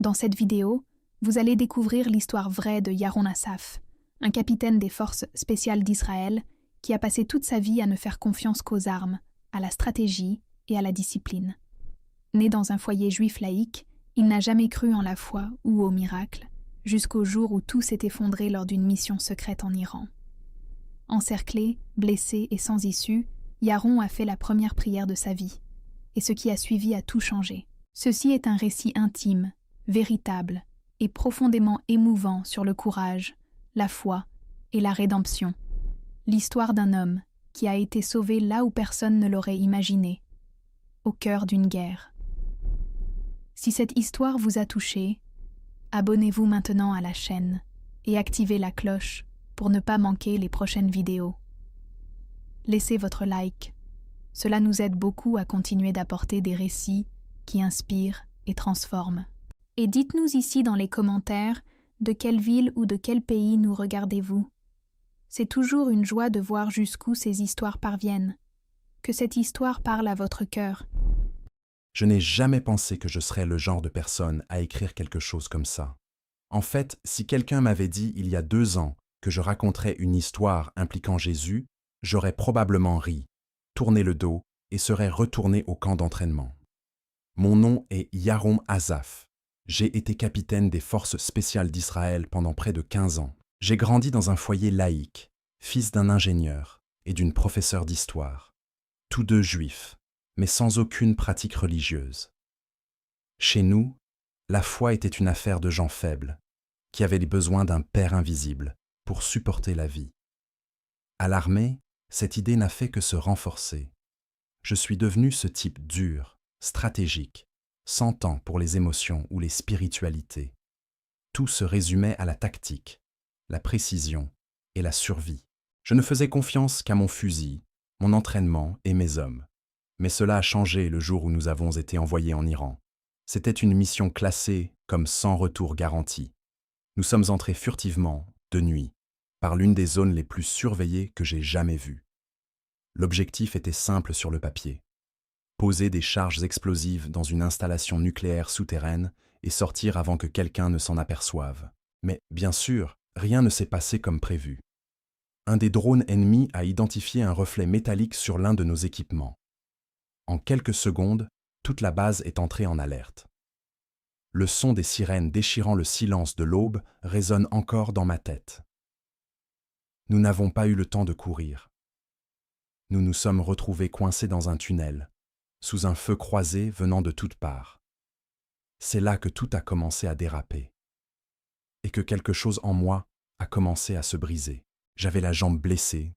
Dans cette vidéo, vous allez découvrir l'histoire vraie de Yaron Asaf, un capitaine des forces spéciales d'Israël qui a passé toute sa vie à ne faire confiance qu'aux armes, à la stratégie et à la discipline. Né dans un foyer juif laïque, il n'a jamais cru en la foi ou au miracle, jusqu'au jour où tout s'est effondré lors d'une mission secrète en Iran. Encerclé, blessé et sans issue, Yaron a fait la première prière de sa vie, et ce qui a suivi a tout changé. Ceci est un récit intime, véritable et profondément émouvant sur le courage, la foi et la rédemption. L'histoire d'un homme qui a été sauvé là où personne ne l'aurait imaginé, au cœur d'une guerre. Si cette histoire vous a touché, abonnez-vous maintenant à la chaîne et activez la cloche pour ne pas manquer les prochaines vidéos. Laissez votre like, cela nous aide beaucoup à continuer d'apporter des récits qui inspirent et transforment. Et dites-nous ici dans les commentaires de quelle ville ou de quel pays nous regardez-vous. C'est toujours une joie de voir jusqu'où ces histoires parviennent. Que cette histoire parle à votre cœur. Je n'ai jamais pensé que je serais le genre de personne à écrire quelque chose comme ça. En fait, si quelqu'un m'avait dit il y a 2 ans que je raconterais une histoire impliquant Jésus, j'aurais probablement ri, tourné le dos et serais retourné au camp d'entraînement. Mon nom est Yaron Asaf. J'ai été capitaine des forces spéciales d'Israël pendant près de 15 ans. J'ai grandi dans un foyer laïque, fils d'un ingénieur et d'une professeure d'histoire, tous deux juifs, mais sans aucune pratique religieuse. Chez nous, la foi était une affaire de gens faibles, qui avaient besoin d'un père invisible pour supporter la vie. À l'armée, cette idée n'a fait que se renforcer. Je suis devenu ce type dur, stratégique, sans temps pour les émotions ou les spiritualités. Tout se résumait à la tactique, la précision et la survie. Je ne faisais confiance qu'à mon fusil, mon entraînement et mes hommes. Mais cela a changé le jour où nous avons été envoyés en Iran. C'était une mission classée comme sans retour garanti. Nous sommes entrés furtivement, de nuit, par l'une des zones les plus surveillées que j'ai jamais vues. L'objectif était simple sur le papier. Poser des charges explosives dans une installation nucléaire souterraine et sortir avant que quelqu'un ne s'en aperçoive. Mais, bien sûr, rien ne s'est passé comme prévu. Un des drones ennemis a identifié un reflet métallique sur l'un de nos équipements. En quelques secondes, toute la base est entrée en alerte. Le son des sirènes déchirant le silence de l'aube résonne encore dans ma tête. Nous n'avons pas eu le temps de courir. Nous nous sommes retrouvés coincés dans un tunnel, sous un feu croisé venant de toutes parts. C'est là que tout a commencé à déraper. Et que quelque chose en moi a commencé à se briser. J'avais la jambe blessée,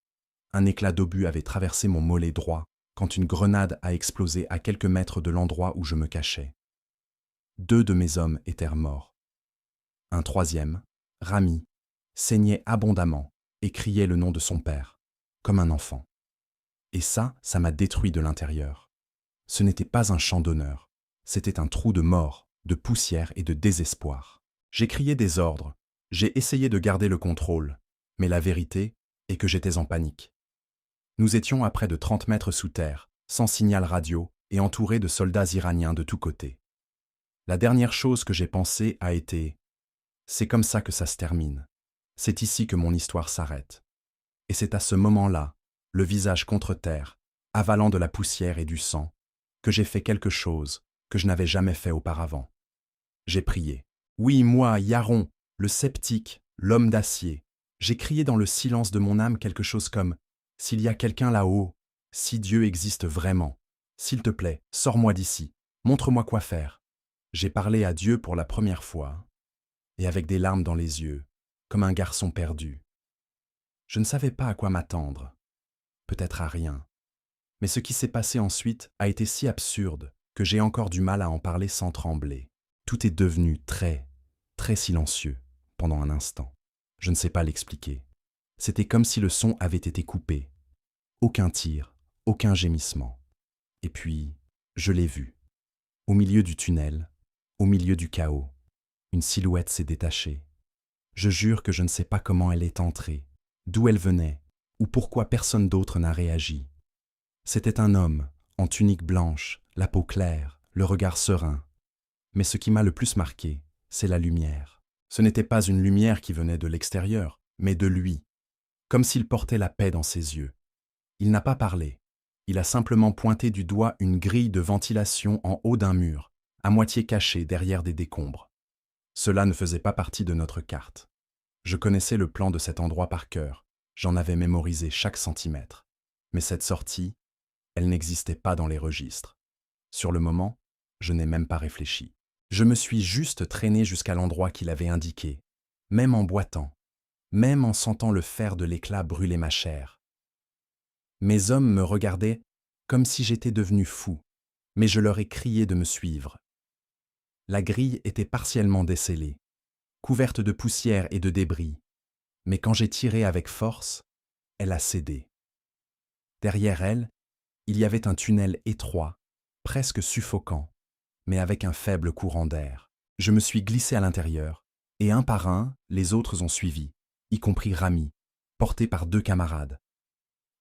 un éclat d'obus avait traversé mon mollet droit quand une grenade a explosé à quelques mètres de l'endroit où je me cachais. 2 de mes hommes étaient morts. Un troisième, Rami, saignait abondamment et criait le nom de son père, comme un enfant. Et ça m'a détruit de l'intérieur. Ce n'était pas un chant d'honneur, c'était un trou de mort, de poussière et de désespoir. J'ai crié des ordres, j'ai essayé de garder le contrôle, mais la vérité est que j'étais en panique. Nous étions à près de 30 mètres sous terre, sans signal radio et entourés de soldats iraniens de tous côtés. La dernière chose que j'ai pensée a été « c'est comme ça que ça se termine. C'est ici que mon histoire s'arrête. » Et c'est à ce moment-là, le visage contre terre, avalant de la poussière et du sang, que j'ai fait quelque chose que je n'avais jamais fait auparavant. J'ai prié. Oui, moi, Yaron, le sceptique, l'homme d'acier. J'ai crié dans le silence de mon âme quelque chose comme « S'il y a quelqu'un là-haut, si Dieu existe vraiment, s'il te plaît, sors-moi d'ici, montre-moi quoi faire. » J'ai parlé à Dieu pour la première fois, et avec des larmes dans les yeux, comme un garçon perdu. Je ne savais pas à quoi m'attendre, peut-être à rien. Mais ce qui s'est passé ensuite a été si absurde que j'ai encore du mal à en parler sans trembler. Tout est devenu très, très silencieux pendant un instant. Je ne sais pas l'expliquer. C'était comme si le son avait été coupé. Aucun tir, aucun gémissement. Et puis, je l'ai vu. Au milieu du tunnel, au milieu du chaos, une silhouette s'est détachée. Je jure que je ne sais pas comment elle est entrée, d'où elle venait, ou pourquoi personne d'autre n'a réagi. C'était un homme, en tunique blanche, la peau claire, le regard serein. Mais ce qui m'a le plus marqué, c'est la lumière. Ce n'était pas une lumière qui venait de l'extérieur, mais de lui, comme s'il portait la paix dans ses yeux. Il n'a pas parlé. Il a simplement pointé du doigt une grille de ventilation en haut d'un mur, à moitié cachée derrière des décombres. Cela ne faisait pas partie de notre carte. Je connaissais le plan de cet endroit par cœur, j'en avais mémorisé chaque centimètre. Mais cette sortie, elle n'existait pas dans les registres. Sur le moment, je n'ai même pas réfléchi. Je me suis juste traîné jusqu'à l'endroit qu'il avait indiqué, même en boitant, même en sentant le fer de l'éclat brûler ma chair. Mes hommes me regardaient comme si j'étais devenu fou, mais je leur ai crié de me suivre. La grille était partiellement descellée, couverte de poussière et de débris, mais quand j'ai tiré avec force, elle a cédé. Derrière elle, il y avait un tunnel étroit, presque suffocant, mais avec un faible courant d'air. Je me suis glissé à l'intérieur, et un par un, les autres ont suivi, y compris Rami, porté par 2 camarades.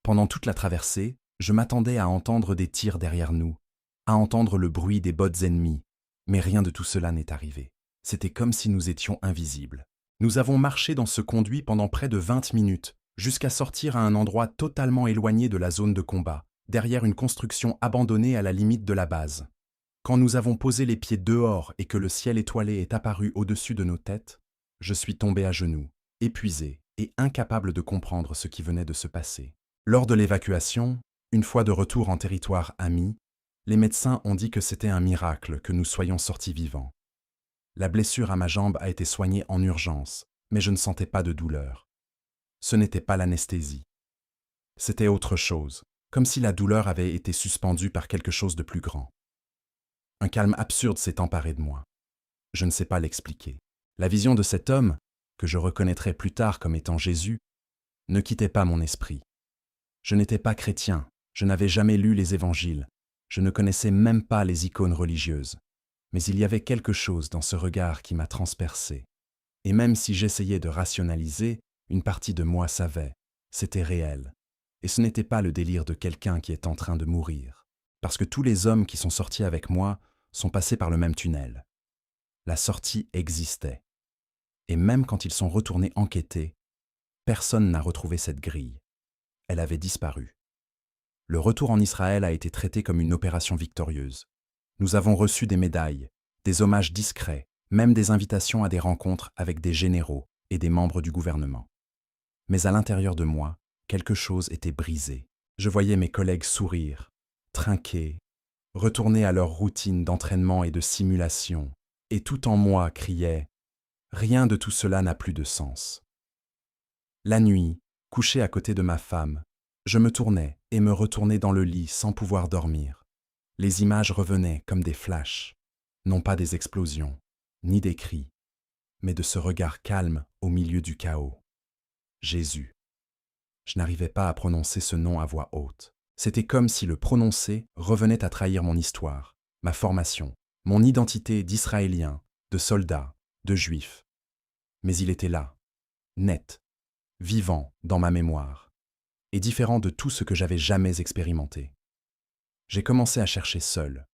Pendant toute la traversée, je m'attendais à entendre des tirs derrière nous, à entendre le bruit des bottes ennemies, mais rien de tout cela n'est arrivé. C'était comme si nous étions invisibles. Nous avons marché dans ce conduit pendant près de 20 minutes, jusqu'à sortir à un endroit totalement éloigné de la zone de combat, derrière une construction abandonnée à la limite de la base. Quand nous avons posé les pieds dehors et que le ciel étoilé est apparu au-dessus de nos têtes, je suis tombé à genoux, épuisé et incapable de comprendre ce qui venait de se passer. Lors de l'évacuation, une fois de retour en territoire ami, les médecins ont dit que c'était un miracle que nous soyons sortis vivants. La blessure à ma jambe a été soignée en urgence, mais je ne sentais pas de douleur. Ce n'était pas l'anesthésie. C'était autre chose, comme si la douleur avait été suspendue par quelque chose de plus grand. Un calme absurde s'est emparé de moi. Je ne sais pas l'expliquer. La vision de cet homme, que je reconnaîtrai plus tard comme étant Jésus, ne quittait pas mon esprit. Je n'étais pas chrétien, je n'avais jamais lu les évangiles, je ne connaissais même pas les icônes religieuses. Mais il y avait quelque chose dans ce regard qui m'a transpercé. Et même si j'essayais de rationaliser, une partie de moi savait, c'était réel. Et ce n'était pas le délire de quelqu'un qui est en train de mourir. Parce que tous les hommes qui sont sortis avec moi sont passés par le même tunnel. La sortie existait. Et même quand ils sont retournés enquêter, personne n'a retrouvé cette grille. Elle avait disparu. Le retour en Israël a été traité comme une opération victorieuse. Nous avons reçu des médailles, des hommages discrets, même des invitations à des rencontres avec des généraux et des membres du gouvernement. Mais à l'intérieur de moi, quelque chose était brisé. Je voyais mes collègues sourire, trinquer, retourner à leur routine d'entraînement et de simulation, et tout en moi criait « Rien de tout cela n'a plus de sens ». La nuit, couché à côté de ma femme, je me tournais et me retournais dans le lit sans pouvoir dormir. Les images revenaient comme des flashs, non pas des explosions, ni des cris, mais de ce regard calme au milieu du chaos. Jésus. Je n'arrivais pas à prononcer ce nom à voix haute. C'était comme si le prononcer revenait à trahir mon histoire, ma formation, mon identité d'Israélien, de soldat, de Juif. Mais il était là, net, vivant dans ma mémoire, et différent de tout ce que j'avais jamais expérimenté. J'ai commencé à chercher seul,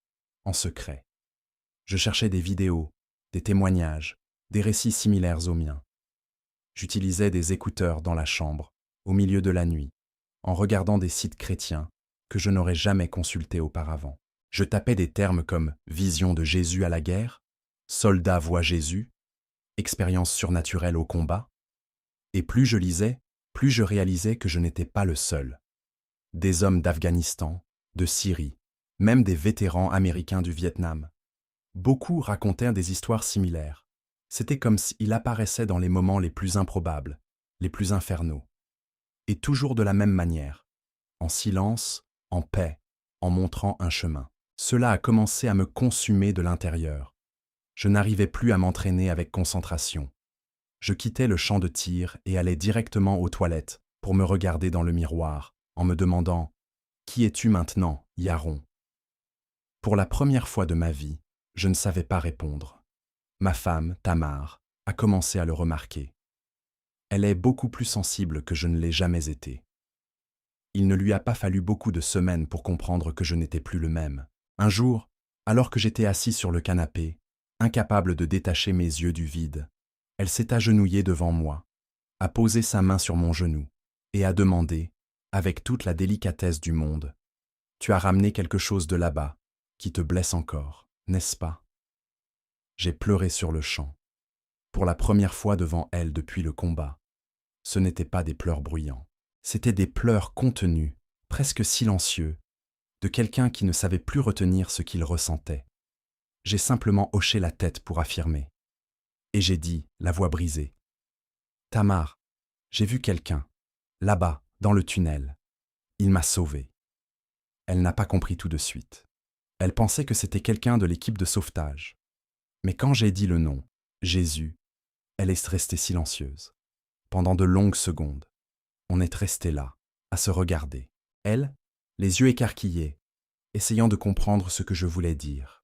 en secret. Je cherchais des vidéos, des témoignages, des récits similaires aux miens. J'utilisais des écouteurs dans la chambre, au milieu de la nuit, en regardant des sites chrétiens que je n'aurais jamais consultés auparavant. Je tapais des termes comme « vision de Jésus à la guerre »,« soldat voit Jésus »,« expérience surnaturelle au combat ». Et plus je lisais, plus je réalisais que je n'étais pas le seul. Des hommes d'Afghanistan, de Syrie, même des vétérans américains du Vietnam. Beaucoup racontaient des histoires similaires. C'était comme s'il apparaissait dans les moments les plus improbables, les plus infernaux. Et toujours de la même manière, en silence, en paix, en montrant un chemin. Cela a commencé à me consumer de l'intérieur. Je n'arrivais plus à m'entraîner avec concentration. Je quittais le champ de tir et allais directement aux toilettes pour me regarder dans le miroir, en me demandant « Qui es-tu maintenant, Yaron ?» Pour la première fois de ma vie, je ne savais pas répondre. Ma femme, Tamar, a commencé à le remarquer. Elle est beaucoup plus sensible que je ne l'ai jamais été. Il ne lui a pas fallu beaucoup de semaines pour comprendre que je n'étais plus le même. Un jour, alors que j'étais assis sur le canapé, incapable de détacher mes yeux du vide. Elle s'est agenouillée devant moi, a posé sa main sur mon genou et a demandé, avec toute la délicatesse du monde, « Tu as ramené quelque chose de là-bas, qui te blesse encore, n'est-ce pas ?» J'ai pleuré sur le champ, pour la première fois devant elle depuis le combat. Ce n'étaient pas des pleurs bruyants, c'étaient des pleurs contenus, presque silencieux, de quelqu'un qui ne savait plus retenir ce qu'il ressentait. J'ai simplement hoché la tête pour affirmer. Et j'ai dit, la voix brisée, « Tamar, j'ai vu quelqu'un, là-bas, dans le tunnel. Il m'a sauvé. » Elle n'a pas compris tout de suite. Elle pensait que c'était quelqu'un de l'équipe de sauvetage. Mais quand j'ai dit le nom, Jésus, elle est restée silencieuse. Pendant de longues secondes, on est resté là, à se regarder. Elle, les yeux écarquillés, essayant de comprendre ce que je voulais dire.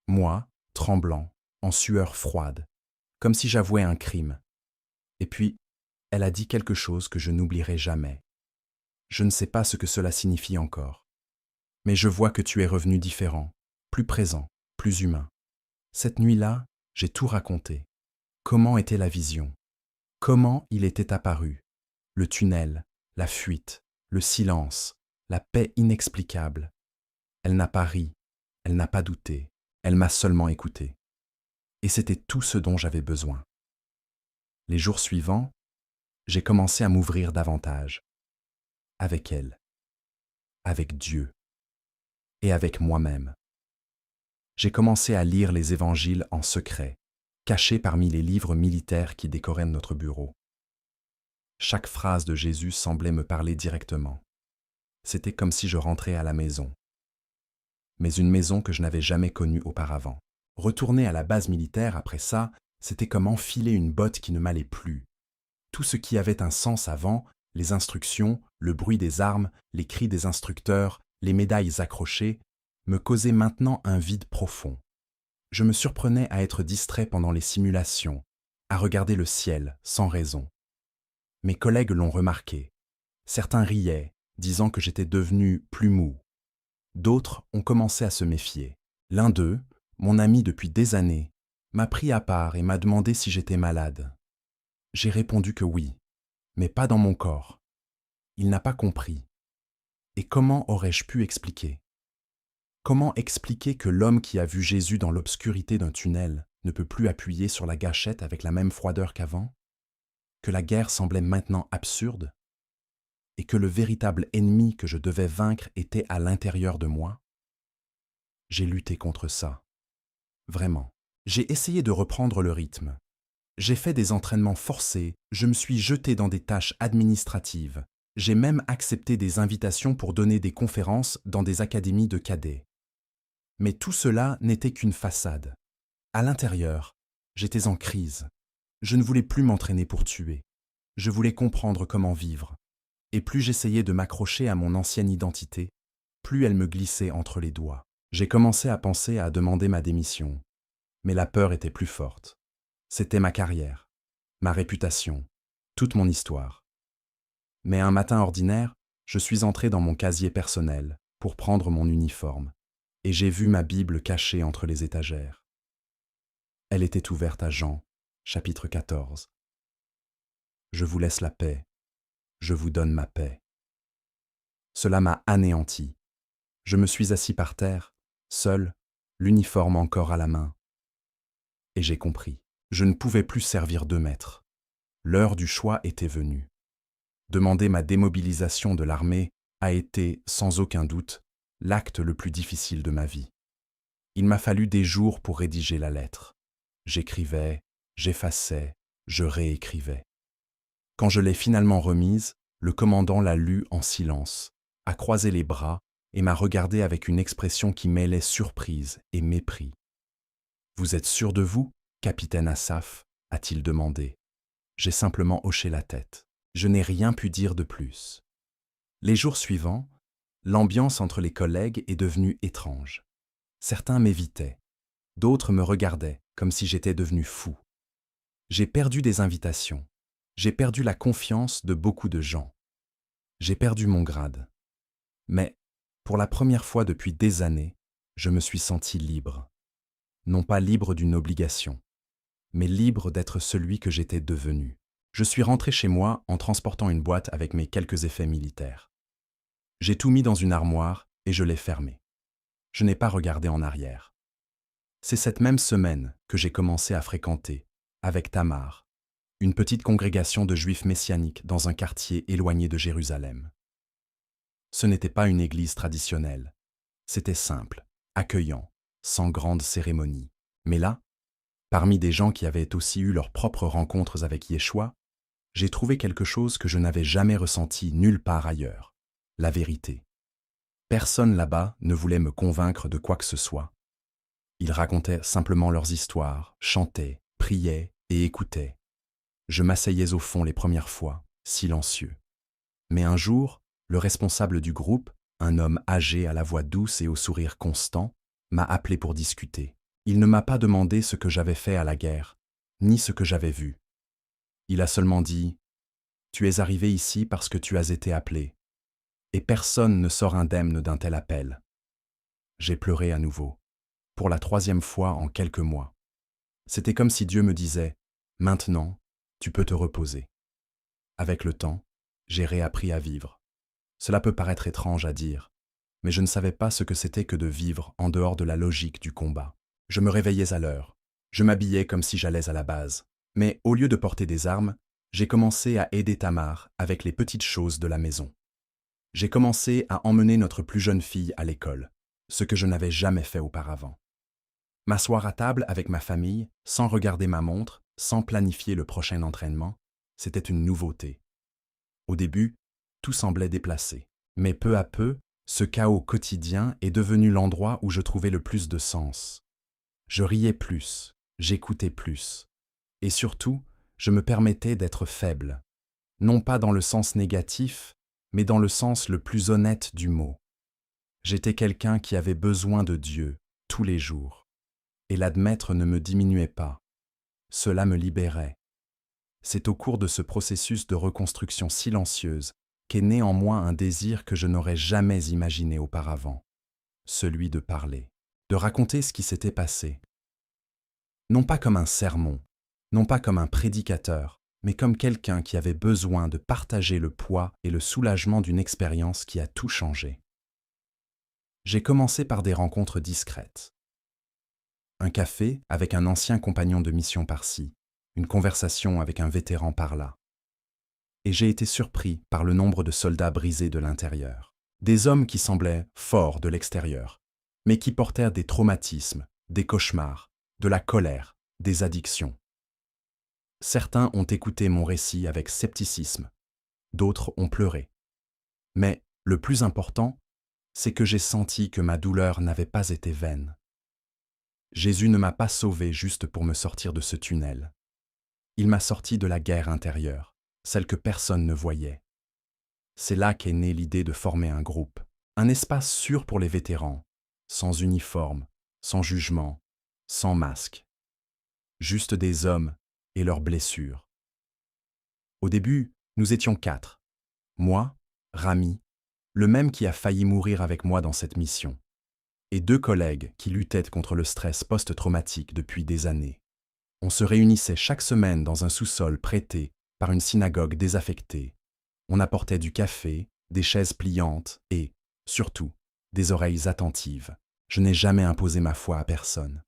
Moi, tremblant, en sueur froide, comme si j'avouais un crime. Et puis, elle a dit quelque chose que je n'oublierai jamais. Je ne sais pas ce que cela signifie encore. Mais je vois que tu es revenu différent, plus présent, plus humain. Cette nuit-là, j'ai tout raconté. Comment était la vision? Comment il était apparu? Le tunnel, la fuite, le silence, la paix inexplicable. Elle n'a pas ri, elle n'a pas douté, elle m'a seulement écouté. Et c'était tout ce dont j'avais besoin. Les jours suivants, j'ai commencé à m'ouvrir davantage. Avec elle, avec Dieu et avec moi-même. J'ai commencé à lire les évangiles en secret, cachés parmi les livres militaires qui décoraient notre bureau. Chaque phrase de Jésus semblait me parler directement. C'était comme si je rentrais à la maison. Mais une maison que je n'avais jamais connue auparavant. Retourner à la base militaire après ça, c'était comme enfiler une botte qui ne m'allait plus. Tout ce qui avait un sens avant, les instructions, le bruit des armes, les cris des instructeurs, les médailles accrochées, me causait maintenant un vide profond. Je me surprenais à être distrait pendant les simulations, à regarder le ciel sans raison. Mes collègues l'ont remarqué. Certains riaient, disant que j'étais devenu plus mou. D'autres ont commencé à se méfier. L'un d'eux, mon ami depuis des années, m'a pris à part et m'a demandé si j'étais malade. J'ai répondu que oui, mais pas dans mon corps. Il n'a pas compris. Et comment aurais-je pu expliquer? Comment expliquer que l'homme qui a vu Jésus dans l'obscurité d'un tunnel ne peut plus appuyer sur la gâchette avec la même froideur qu'avant? Que la guerre semblait maintenant absurde? Et que le véritable ennemi que je devais vaincre était à l'intérieur de moi? J'ai lutté contre ça. Vraiment. J'ai essayé de reprendre le rythme. J'ai fait des entraînements forcés, je me suis jeté dans des tâches administratives. J'ai même accepté des invitations pour donner des conférences dans des académies de cadets. Mais tout cela n'était qu'une façade. À l'intérieur, j'étais en crise. Je ne voulais plus m'entraîner pour tuer. Je voulais comprendre comment vivre. Et plus j'essayais de m'accrocher à mon ancienne identité, plus elle me glissait entre les doigts. J'ai commencé à penser à demander ma démission. Mais la peur était plus forte. C'était ma carrière, ma réputation, toute mon histoire. Mais un matin ordinaire, je suis entré dans mon casier personnel pour prendre mon uniforme, et j'ai vu ma Bible cachée entre les étagères. Elle était ouverte à Jean, chapitre 14. Je vous laisse la paix, je vous donne ma paix. Cela m'a anéanti. Je me suis assis par terre, seul, l'uniforme encore à la main. Et j'ai compris. Je ne pouvais plus servir de maître. L'heure du choix était venue. Demander ma démobilisation de l'armée a été, sans aucun doute, l'acte le plus difficile de ma vie. Il m'a fallu des jours pour rédiger la lettre. J'écrivais, j'effaçais, je réécrivais. Quand je l'ai finalement remise, le commandant l'a lue en silence, a croisé les bras et m'a regardé avec une expression qui mêlait surprise et mépris. « Vous êtes sûr de vous, capitaine Asaph ?» a-t-il demandé. J'ai simplement hoché la tête. Je n'ai rien pu dire de plus. Les jours suivants, l'ambiance entre les collègues est devenue étrange. Certains m'évitaient, d'autres me regardaient comme si j'étais devenu fou. J'ai perdu des invitations, j'ai perdu la confiance de beaucoup de gens. J'ai perdu mon grade. Mais, pour la première fois depuis des années, je me suis senti libre. non pas libre d'une obligation, mais libre d'être celui que j'étais devenu. Je suis rentré chez moi en transportant une boîte avec mes quelques effets militaires. J'ai tout mis dans une armoire et je l'ai fermée. Je n'ai pas regardé en arrière. C'est cette même semaine que j'ai commencé à fréquenter, avec Tamar, une petite congrégation de juifs messianiques dans un quartier éloigné de Jérusalem. Ce n'était pas une église traditionnelle. C'était simple, accueillant, sans grande cérémonie. Mais là, parmi des gens qui avaient aussi eu leurs propres rencontres avec Yeshua, j'ai trouvé quelque chose que je n'avais jamais ressenti nulle part ailleurs, la vérité. Personne là-bas ne voulait me convaincre de quoi que ce soit. Ils racontaient simplement leurs histoires, chantaient, priaient et écoutaient. Je m'asseyais au fond les premières fois, silencieux. Mais un jour, le responsable du groupe, un homme âgé à la voix douce et au sourire constant, m'a appelé pour discuter. Il ne m'a pas demandé ce que j'avais fait à la guerre, ni ce que j'avais vu. Il a seulement dit « Tu es arrivé ici parce que tu as été appelé, et personne ne sort indemne d'un tel appel. » J'ai pleuré à nouveau, pour la 3e fois en quelques mois. C'était comme si Dieu me disait « Maintenant, tu peux te reposer. » Avec le temps, j'ai réappris à vivre. Cela peut paraître étrange à dire, mais je ne savais pas ce que c'était que de vivre en dehors de la logique du combat. Je me réveillais à l'heure, je m'habillais comme si j'allais à la base, mais au lieu de porter des armes, j'ai commencé à aider Tamar avec les petites choses de la maison. J'ai commencé à emmener notre plus jeune fille à l'école, ce que je n'avais jamais fait auparavant. M'asseoir à table avec ma famille, sans regarder ma montre, sans planifier le prochain entraînement, c'était une nouveauté. Au début, tout semblait déplacé, mais peu à peu, ce chaos quotidien est devenu l'endroit où je trouvais le plus de sens. Je riais plus, j'écoutais plus, et surtout, je me permettais d'être faible, non pas dans le sens négatif, mais dans le sens le plus honnête du mot. J'étais quelqu'un qui avait besoin de Dieu tous les jours, et l'admettre ne me diminuait pas. Cela me libérait. C'est au cours de ce processus de reconstruction silencieuse qu'est né en moi un désir que je n'aurais jamais imaginé auparavant, celui de parler, de raconter ce qui s'était passé. Non pas comme un sermon, non pas comme un prédicateur, mais comme quelqu'un qui avait besoin de partager le poids et le soulagement d'une expérience qui a tout changé. J'ai commencé par des rencontres discrètes. Un café avec un ancien compagnon de mission par-ci, une conversation avec un vétéran par-là. Et j'ai été surpris par le nombre de soldats brisés de l'intérieur. Des hommes qui semblaient forts de l'extérieur, mais qui portèrent des traumatismes, des cauchemars, de la colère, des addictions. Certains ont écouté mon récit avec scepticisme, d'autres ont pleuré. Mais le plus important, c'est que j'ai senti que ma douleur n'avait pas été vaine. Jésus ne m'a pas sauvé juste pour me sortir de ce tunnel. Il m'a sorti de la guerre intérieure, celle que personne ne voyait. C'est là qu'est née l'idée de former un groupe, un espace sûr pour les vétérans, sans uniforme, sans jugement, sans masque. Juste des hommes et leurs blessures. Au début, nous étions 4. Moi, Rami, le même qui a failli mourir avec moi dans cette mission, et 2 collègues qui luttaient contre le stress post-traumatique depuis des années. On se réunissait chaque semaine dans un sous-sol prêté par une synagogue désaffectée. On apportait du café, des chaises pliantes et, surtout, des oreilles attentives. Je n'ai jamais imposé ma foi à personne.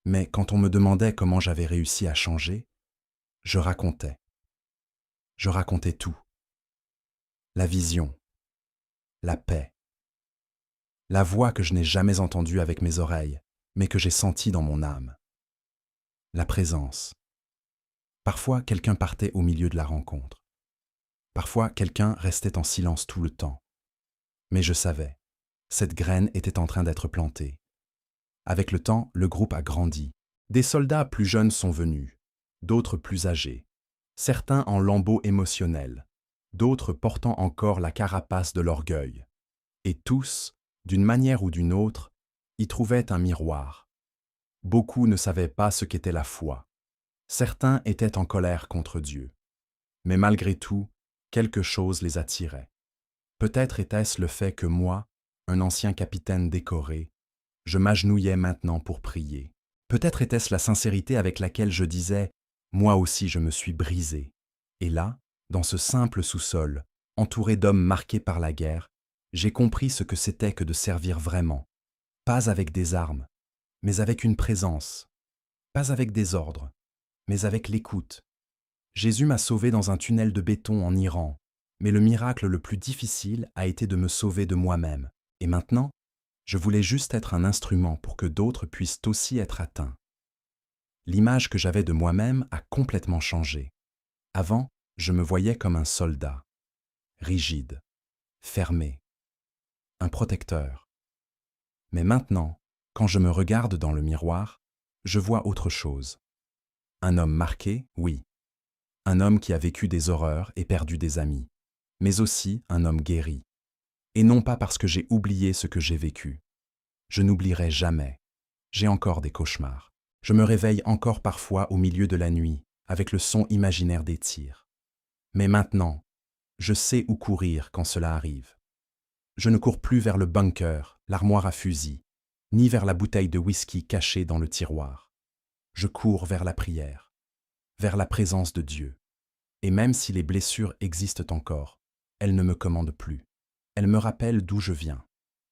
Mais quand on me demandait comment j'avais réussi à changer, je racontais. Je racontais tout. La vision, la paix, la voix que je n'ai jamais entendue avec mes oreilles, mais que j'ai sentie dans mon âme. La présence. Parfois, quelqu'un partait au milieu de la rencontre. Parfois, quelqu'un restait en silence tout le temps. Mais je savais, cette graine était en train d'être plantée. Avec le temps, le groupe a grandi. Des soldats plus jeunes sont venus, d'autres plus âgés, certains en lambeaux émotionnels, d'autres portant encore la carapace de l'orgueil. Et tous, d'une manière ou d'une autre, y trouvaient un miroir. Beaucoup ne savaient pas ce qu'était la foi. Certains étaient en colère contre Dieu. Mais malgré tout, quelque chose les attirait. Peut-être était-ce le fait que moi, un ancien capitaine décoré, Je m'agenouillais maintenant pour prier. Peut-être était-ce la sincérité avec laquelle je disais « Moi aussi je me suis brisé ». Et là, dans ce simple sous-sol, entouré d'hommes marqués par la guerre, j'ai compris ce que c'était que de servir vraiment. Pas avec des armes, mais avec une présence. Pas avec des ordres, mais avec l'écoute. Jésus m'a sauvé dans un tunnel de béton en Iran, mais le miracle le plus difficile a été de me sauver de moi-même. Et maintenant, je voulais juste être un instrument pour que d'autres puissent aussi être atteints. L'image que j'avais de moi-même a complètement changé. Avant, je me voyais comme un soldat, rigide, fermé, un protecteur. Mais maintenant, quand je me regarde dans le miroir, je vois autre chose. Un homme marqué, oui. Un homme qui a vécu des horreurs et perdu des amis, mais aussi un homme guéri. Et non pas parce que j'ai oublié ce que j'ai vécu. Je n'oublierai jamais. J'ai encore des cauchemars. Je me réveille encore parfois au milieu de la nuit, avec le son imaginaire des tirs. Mais maintenant, je sais où courir quand cela arrive. Je ne cours plus vers le bunker, l'armoire à fusil, ni vers la bouteille de whisky cachée dans le tiroir. Je cours vers la prière, vers la présence de Dieu. Et même si les blessures existent encore, elles ne me commandent plus. Elles me rappellent d'où je viens,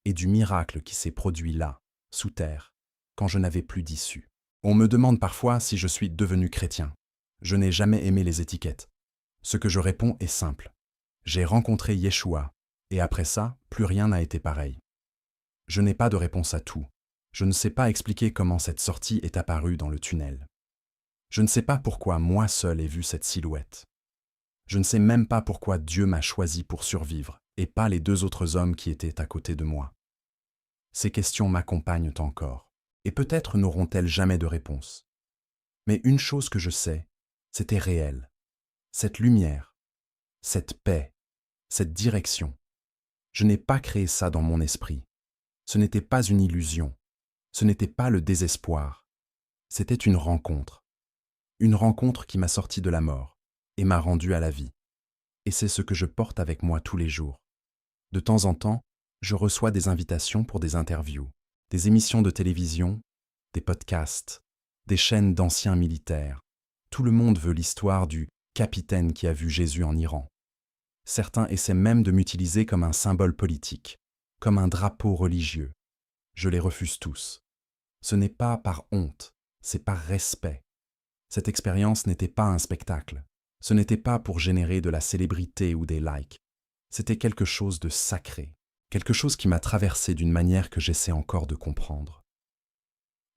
et du miracle qui s'est produit là, sous terre, quand je n'avais plus d'issue. On me demande parfois si je suis devenu chrétien. Je n'ai jamais aimé les étiquettes. Ce que je réponds est simple. J'ai rencontré Yeshua, et après ça, plus rien n'a été pareil. Je n'ai pas de réponse à tout. Je ne sais pas expliquer comment cette sortie est apparue dans le tunnel. Je ne sais pas pourquoi moi seul ai vu cette silhouette. Je ne sais même pas pourquoi Dieu m'a choisi pour survivre, et pas les deux autres hommes qui étaient à côté de moi. Ces questions m'accompagnent encore, et peut-être n'auront-elles jamais de réponse. Mais une chose que je sais, c'était réel. Cette lumière, cette paix, cette direction. Je n'ai pas créé ça dans mon esprit. Ce n'était pas une illusion. Ce n'était pas le désespoir. C'était une rencontre. Une rencontre qui m'a sorti de la mort et m'a rendu à la vie. Et c'est ce que je porte avec moi tous les jours. De temps en temps, je reçois des invitations pour des interviews, des émissions de télévision, des podcasts, des chaînes d'anciens militaires. Tout le monde veut l'histoire du capitaine qui a vu Jésus en Iran. Certains essaient même de m'utiliser comme un symbole politique, comme un drapeau religieux. Je les refuse tous. Ce n'est pas par honte, c'est par respect. Cette expérience n'était pas un spectacle. Ce n'était pas pour générer de la célébrité ou des likes. C'était quelque chose de sacré, quelque chose qui m'a traversé d'une manière que j'essaie encore de comprendre.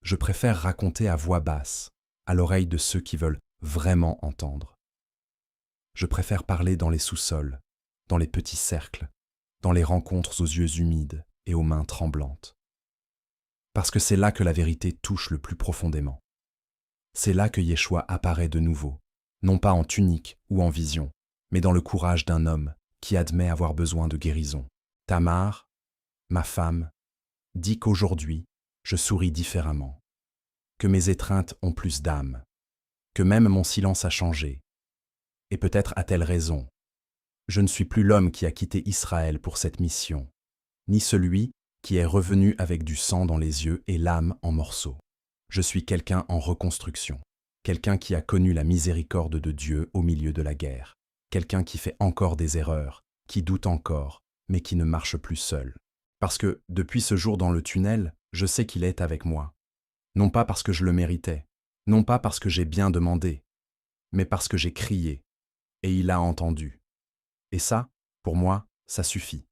Je préfère raconter à voix basse, à l'oreille de ceux qui veulent vraiment entendre. Je préfère parler dans les sous-sols, dans les petits cercles, dans les rencontres aux yeux humides et aux mains tremblantes. Parce que c'est là que la vérité touche le plus profondément. C'est là que Yeshua apparaît de nouveau, non pas en tunique ou en vision, mais dans le courage d'un homme qui admet avoir besoin de guérison. Tamar, ma femme, dit qu'aujourd'hui, je souris différemment, que mes étreintes ont plus d'âme, que même mon silence a changé. Et peut-être a-t-elle raison. Je ne suis plus l'homme qui a quitté Israël pour cette mission, ni celui qui est revenu avec du sang dans les yeux et l'âme en morceaux. Je suis quelqu'un en reconstruction, quelqu'un qui a connu la miséricorde de Dieu au milieu de la guerre, quelqu'un qui fait encore des erreurs, qui doute encore, mais qui ne marche plus seul. Parce que, depuis ce jour dans le tunnel, je sais qu'il est avec moi. Non pas parce que je le méritais, non pas parce que j'ai bien demandé, mais parce que j'ai crié, et il a entendu. Et ça, pour moi, ça suffit.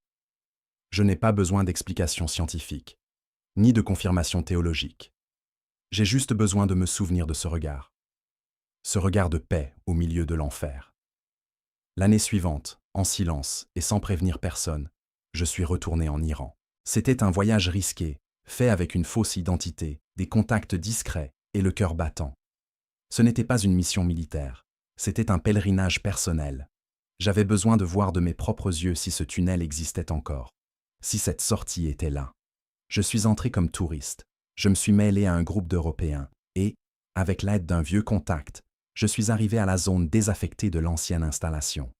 Je n'ai pas besoin d'explications scientifiques, ni de confirmation théologique. J'ai juste besoin de me souvenir de ce regard de paix au milieu de l'enfer. L'année suivante, en silence et sans prévenir personne, je suis retourné en Iran. C'était un voyage risqué, fait avec une fausse identité, des contacts discrets et le cœur battant. Ce n'était pas une mission militaire, c'était un pèlerinage personnel. J'avais besoin de voir de mes propres yeux si ce tunnel existait encore, si cette sortie était là. Je suis entré comme touriste. Je me suis mêlé à un groupe d'Européens et, avec l'aide d'un vieux contact, je suis arrivé à la zone désaffectée de l'ancienne installation.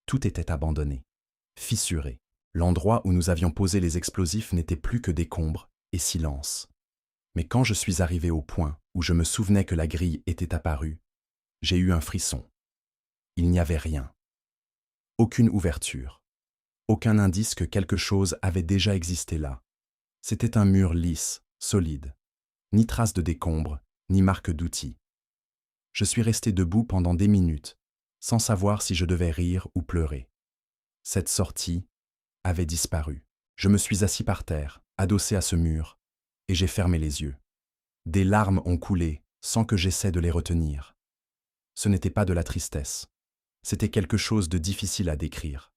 Tout était abandonné, fissuré. L'endroit où nous avions posé les explosifs n'était plus que décombres et silence. Mais quand je suis arrivé au point où je me souvenais que la grille était apparue, j'ai eu un frisson. Il n'y avait rien. Aucune ouverture. Aucun indice que quelque chose avait déjà existé là. C'était un mur lisse, solide. Ni trace de décombres, ni marque d'outils. Je suis resté debout pendant des minutes, sans savoir si je devais rire ou pleurer. Cette sortie avait disparu. Je me suis assis par terre, adossé à ce mur, et j'ai fermé les yeux. Des larmes ont coulé, sans que j'essaie de les retenir. Ce n'était pas de la tristesse. C'était quelque chose de difficile à décrire.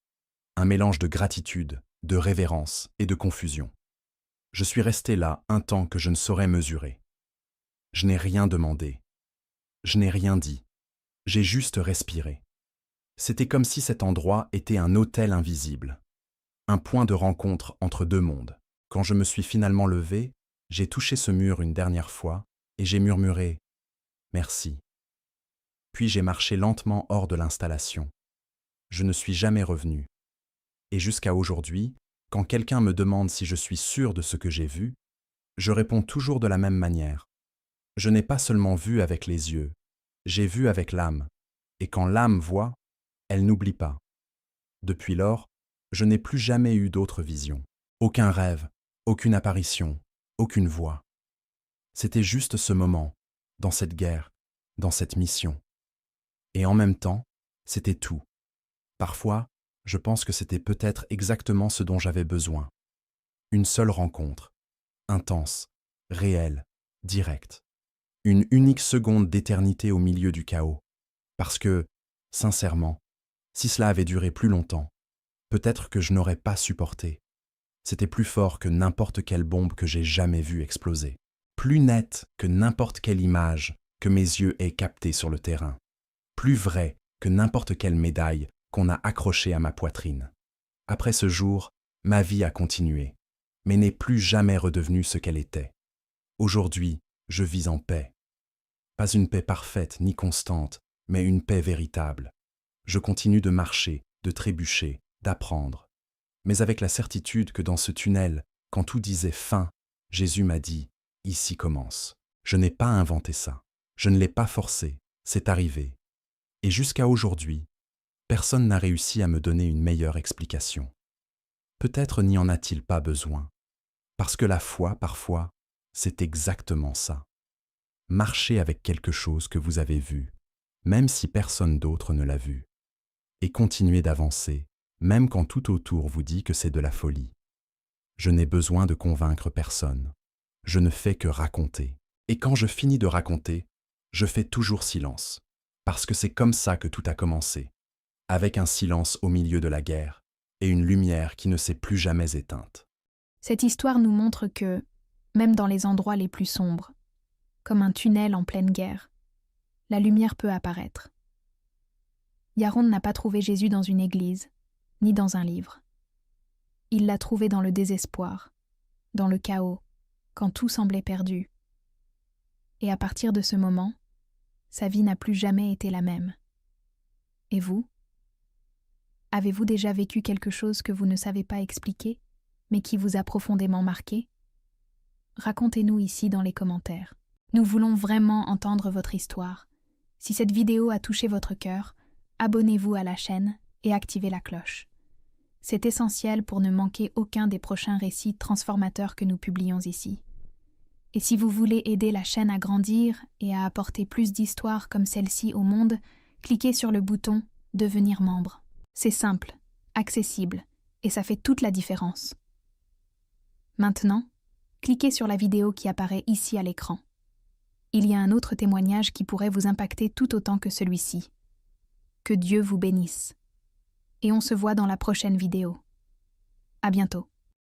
Un mélange de gratitude, de révérence et de confusion. Je suis resté là un temps que je ne saurais mesurer. Je n'ai rien demandé. Je n'ai rien dit. J'ai juste respiré. C'était comme si cet endroit était un hôtel invisible. Un point de rencontre entre deux mondes. Quand je me suis finalement levé, j'ai touché ce mur une dernière fois et j'ai murmuré « Merci ». Puis j'ai marché lentement hors de l'installation. Je ne suis jamais revenu. Et jusqu'à aujourd'hui, quand quelqu'un me demande si je suis sûr de ce que j'ai vu, je réponds toujours de la même manière. Je n'ai pas seulement vu avec les yeux, j'ai vu avec l'âme. Et quand l'âme voit, elle n'oublie pas. Depuis lors, je n'ai plus jamais eu d'autre vision. Aucun rêve, aucune apparition, aucune voix. C'était juste ce moment, dans cette guerre, dans cette mission. Et en même temps, c'était tout. Parfois, je pense que c'était peut-être exactement ce dont j'avais besoin. Une seule rencontre, intense, réelle, directe. Une unique seconde d'éternité au milieu du chaos. Parce que, sincèrement, si cela avait duré plus longtemps, peut-être que je n'aurais pas supporté. C'était plus fort que n'importe quelle bombe que j'ai jamais vue exploser. Plus net que n'importe quelle image que mes yeux aient captée sur le terrain. Plus vrai que n'importe quelle médaille qu'on a accrochée à ma poitrine. Après ce jour, ma vie a continué, mais n'est plus jamais redevenue ce qu'elle était. Aujourd'hui, je vis en paix. Pas une paix parfaite ni constante, mais une paix véritable. Je continue de marcher, de trébucher, d'apprendre. Mais avec la certitude que dans ce tunnel, quand tout disait fin, Jésus m'a dit « Ici commence ». Je n'ai pas inventé ça. Je ne l'ai pas forcé. C'est arrivé. Et jusqu'à aujourd'hui, personne n'a réussi à me donner une meilleure explication. Peut-être n'y en a-t-il pas besoin. Parce que la foi, parfois, c'est exactement ça. Marchez avec quelque chose que vous avez vu, même si personne d'autre ne l'a vu. Et continuez d'avancer, même quand tout autour vous dit que c'est de la folie. Je n'ai besoin de convaincre personne. Je ne fais que raconter. Et quand je finis de raconter, je fais toujours silence. Parce que c'est comme ça que tout a commencé. Avec un silence au milieu de la guerre et une lumière qui ne s'est plus jamais éteinte. Cette histoire nous montre que, même dans les endroits les plus sombres, comme un tunnel en pleine guerre, la lumière peut apparaître. Yaron n'a pas trouvé Jésus dans une église, ni dans un livre. Il l'a trouvé dans le désespoir, dans le chaos, quand tout semblait perdu. Et à partir de ce moment, sa vie n'a plus jamais été la même. Et vous ? Avez-vous déjà vécu quelque chose que vous ne savez pas expliquer, mais qui vous a profondément marqué ? Racontez-nous ici dans les commentaires. Nous voulons vraiment entendre votre histoire. Si cette vidéo a touché votre cœur, abonnez-vous à la chaîne et activez la cloche. C'est essentiel pour ne manquer aucun des prochains récits transformateurs que nous publions ici. Et si vous voulez aider la chaîne à grandir et à apporter plus d'histoires comme celle-ci au monde, cliquez sur le bouton « Devenir membre ». C'est simple, accessible, et ça fait toute la différence. Maintenant, cliquez sur la vidéo qui apparaît ici à l'écran. Il y a un autre témoignage qui pourrait vous impacter tout autant que celui-ci. Que Dieu vous bénisse. Et on se voit dans la prochaine vidéo. À bientôt.